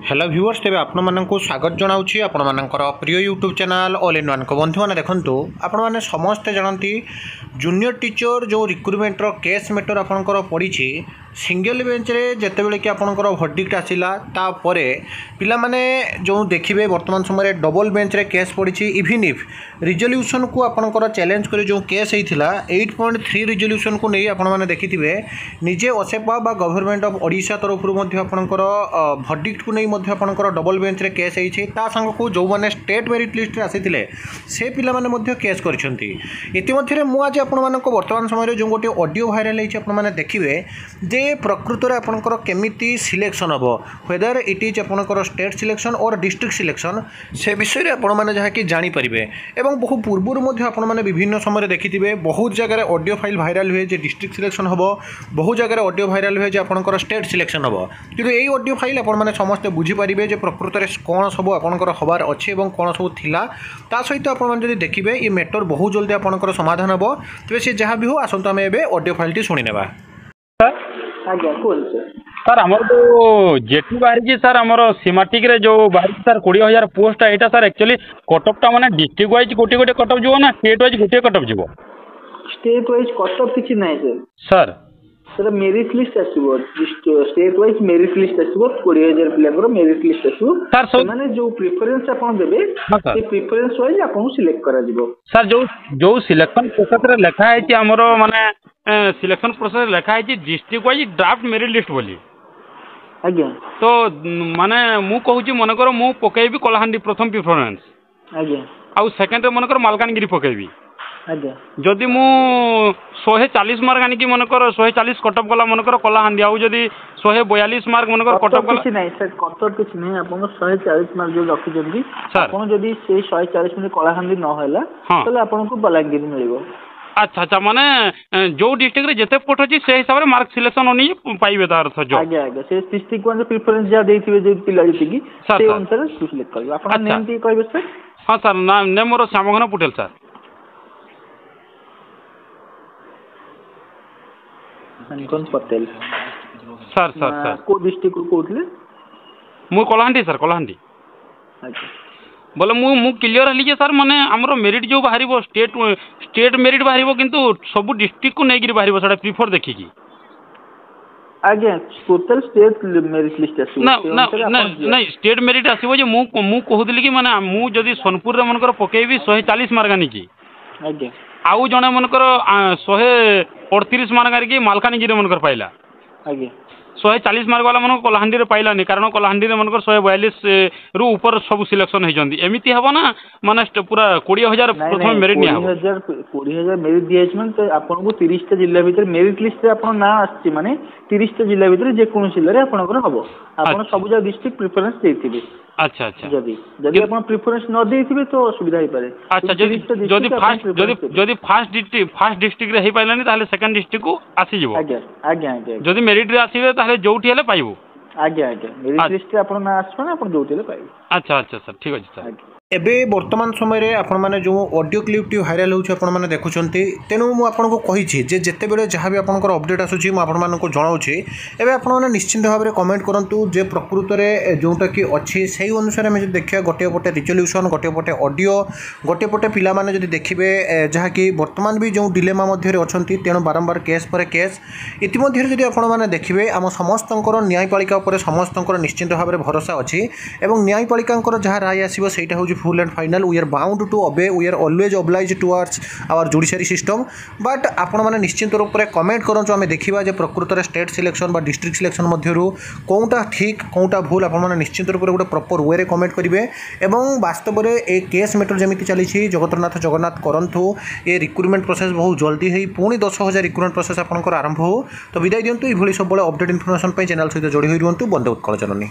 Hello viewers तेज आपको स्वागत जनाऊँगी आपर प्रिय YouTube channel all in one को बंधु मैंने देखो आपण मैंने समस्ते जानती जूनियर टीचर जो रिक्रुटमेंटर केस मैटर आपंकर पड़ी सिंगल बेंच रे जितेबाला कि आपंकर भर्डिक्ट आसला तापर पिला माने जो देखिए वर्तमान समय डबल बेंच रे केस पड़ी इवन इफ रिजोल्यूशन को आपंकर चैलेंज कर जो केस होता 8.3 रिजोल्यूशन को नहीं आपने देखिए निजे ओसेपा बा गवर्नमेंट ऑफ ओडिशा तरफ आपंकर भर्डिक्ट को नहीं आपंकर डबल बेंच रे केस होती सांग को जो मैंने स्टेट मेरिट लिस्ट आसी से पिला माने केस करमध्य मुझे आपण वर्तमान समय जो गोटे ऑडियो भाइराल होने देखिए जे प्रकृत में आपंकर केमिति सिलेक्शन हम व्वेदर इट इज आपंकर स्टेट सिलेक्शन और डिस्ट्रिक्ट सिलेक्शन से विषय आपण मैंने जहाँकि जानीपारे और बहु पूर्वर आपने विभिन्न समय देखिए बहुत जगह ऑडियो फाइल भाइराल हुए जे डिस्ट्रिक्ट सिलेक्शन हम बहुत जगह ऑडियो भाइराल हुए आपंकर स्टेट सिलेक्शन हम कि यही ऑडियो फाइल आपने समस्ते बुझीपारे जे प्रकृत में कौन सब आपंकर हबार अच्छे कौन सब थिला ता सहित आपड़ी देखिए ये मैटर बहुत जल्दी आपंकर समाधान हम तेज सी जहाँ भी हो आसतु आम ए ऑडियो फाइल शुणिनेबा। सर आमर जो जेटू बाहरी सर आमर सीमाटिक रे जो बाहरी सर 20,000 पोस्ट है सर एक्चुअली कटअपटा माने डिस्ट्रिक्ट वाइज गोटे गोटे कटअप जीव ना स्टेट वाइज गोटे कटअप जीव स्टेट वाइज कटअप किसी ना सर सर मेरिट लिस्ट आसो स्टेट वाइज मेरिट लिस्ट आसो 20,000 पिलांकर मेरिट लिस्ट आसो सर माने जो प्रेफरेंस आपन देबे से प्रेफरेंस वाइज आपन सिलेक्ट करा जीवो सर जो सिलेक्शन प्रोसेस रे लिखा है हमरो माने सिलेक्शन प्रोसेस लिखा है district wise draft merit list बोली आज्ञा तो माने मु कहूची मनकर मु पकेबी कलाहांडी प्रथम प्रेफरेंस आज्ञा आउ सेकंड रे मनकर मालकानगिरी पकेबी आज्ञा जदि मु 140 मार्क आनी कि मनकर 140 कटअप गला मनकर कलाहांडी आउ जदि 142 मार्क मनकर कटअप गला किछि नै सर कटअप किछि नै आपन 140 मार्क जो रखि जंदी आपन जदि से 140 में कलाहांडी न होला तले आपन को बलांगिरी मिलिबो। अच्छा अच्छा माने जो डिस्ट्रिक्ट रे जते पोस्ट अछि से हिसाब रे मार्क सिलेक्शन ओनी पाइबे तार अर्थ जो आगे आगे से डिस्ट्रिक्ट वन प्रेफरेंस जा देथिबे जे पिला जति की से अनुसार सिलेक्ट करबे आपन नेम टी कहबे सर। हां सर नाम नेम मोर Shyamghan Patel sir. Shyamghan Patel sir sir sir को डिस्ट्रिक्ट को कोथले मु कलाहांडी सर कलाहांडी अच्छा बोले मु क्लियर हली सर माने हमरो मेरिट जो बाहरी स्टेट मेरिट बाहरी किंतु सब डिस्ट्रिक्ट को नहीं बाहरी सर प्रिफर देखिकी आगे टोटल स्टेट मेरिट लिस्ट आसी ना ना नहीं स्टेट मेरिट आसीबो जे मु कहूदिली कि माने मु जदी सोनपुर रे मनकर पकेबी 140 मार्क आनी की आगे आउ जने मनकर 138 मार्क आनी की मालकानगिरी रे मनकर पाइला आगे 140 मार्क वाला मन कलाहांडी रे पाइलानी कारण कलाहांडी रे मनकर 142 रु ऊपर सब सिलेक्शन होइजंदी एमिति हबो ना माने पूरा 20,000 प्रथम मेरिट निया 20,000 मेरिट दिया छै तो आपन को 30 टा जिल्ला भीतर मेरिट लिस्ट रे आपन ना आछि माने 30 टा जिल्ला भीतर जे कोन जिल्ला रे आपन को हबो आपन सब जा डिस्ट्रिक्ट प्रेफरेंस देथिबे। अच्छा अच्छा जदी आपन प्रेफरेंस न देथिबे तो असुविधा ही पारे। अच्छा जदी फर्स्ट डिस्ट्रिक्ट रे हे पाइलानी ताले सेकंड डिस्ट्रिक्ट को आसी जिवो आज्ञा आज्ञा आज्ञा जदी मेरिट रे आसीबे ताले जोठी हेले पाइबो आज्ञा आज्ञा मेरिट लिस्ट रे आपन ना आसबे आपन जोठी हेले पाइबो। अच्छा अच्छा सर ठीक अछि सर। एबे वर्तमान समय आपण माने जो ऑडियो क्लिप टी भाइराल होउछ आपण माने देखुछंती तेनु मु आपण को कहिछि जे जते बेले जहाँ भी आपनकर अपडेट आसुछि मु आपण माने को जणाउछि एबे आपण माने निश्चित भाव में कमेंट करंतु जे प्रकृत रे जोटा कि अछि सेही अनुसार हम देखिया गोटे पटे रिजोल्यूशन गोटे पटे ऑडियो गोटे पटे पिला माने जदि देखिबे जहाँ कि वर्तमान भी जो डिलेमा मध्य रे अछंती तेनु बारंबार केस पर केस इतिमध्य जदि आपण माने देखिबे आम समस्तंकर न्यायपालिका ऊपर समस्तंकर निश्चित भाव में भरोसा अछि एवं न्यायपालिकांकर जहाँ राय आसीबो सेटा होउछि full and final we are bound to obey we are always obliged towards our judiciary system but आपण माने निश्चित रूप से कमेंट करंचो आमे देखिबा जे प्रकृत रे स्टेट सिलेक्शन बा डिस्ट्रिक्ट सिलेक्शन मध्यरु कोनटा ठीक कोनटा भूल आपण माने निश्चित रूप से गोटे प्रॉपर वे रे कमेंट करिवे एवं वास्तव रे ए केस मैटर जेमिति चली छी जगतनाथ जगन्नाथ करंतु ए रिक्रुटमेंट प्रोसेस बहुत जल्दी हेई पुणी 10,000 रिक्रुटमेंट प्रोसेस आपनकर आरंभ हो तो विदाय दियंतु ई भली सब बळे अपडेट इन्फॉर्मेशन पई चैनल सहित जोडी होई रुहंतु बंदे उत्कल जननी।